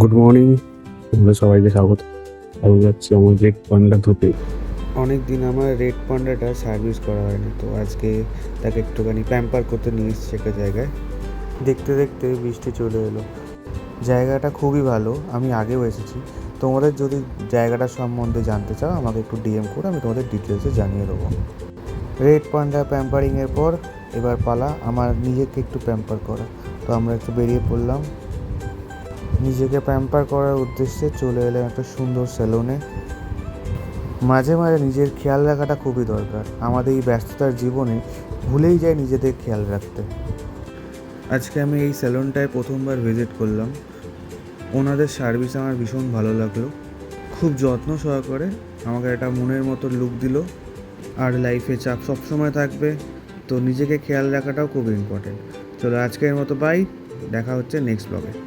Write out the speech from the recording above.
Good morning, তোমরা সবাইকে স্বাগত। আমি যাচ্ছি আমার রেড পান্ডা ধুতে। অনেক দিন আমার রেড পান্ডাটা সার্ভিস করা হয়নি, তো আজকে তাকে একটুখানি প্যাম্পার করতে নিয়ে এসেছি একটা জায়গায়। দেখতে দেখতে বৃষ্টি চলে এলো। জায়গাটা খুবই ভালো, আমি আগেও এসেছি। তোমাদের যদি জায়গাটা সম্বন্ধে জানতে চাও আমাকে একটু ডিএম করে আমি তোমাদের ডিটেলসে জানিয়ে দেবো। রেড পান্ডা প্যাম্পারিংয়ের পর এবার পালা আমার নিজেকে একটু প্যাম্পার করা। তো আমরা একটু বেরিয়ে পড়লাম। নিজেকে প্যাম্পার করার উদ্দেশ্যে চলে এলাম একটা সুন্দর সেলুনে। মাঝে মাঝে নিজের খেয়াল রাখাটা খুবই দরকার। আমাদের এই ব্যস্ততার জীবনে ভুলেই যায় নিজেদের খেয়াল রাখতে। আজকে আমি এই স্যালুনটায় প্রথমবার ভিজিট করলাম। ওনাদের সার্ভিস আমার ভীষণ ভালো লাগলো। খুব যত্ন সহকারে আমাকে একটা মনের মতো লুক দিল। আর লাইফে চাপ সবসময় থাকবে, তো নিজেকে খেয়াল রাখাটাও খুব ইম্পর্টেন্ট। চলো আজকের মতো বাই, দেখা হচ্ছে নেক্সট ব্লগে।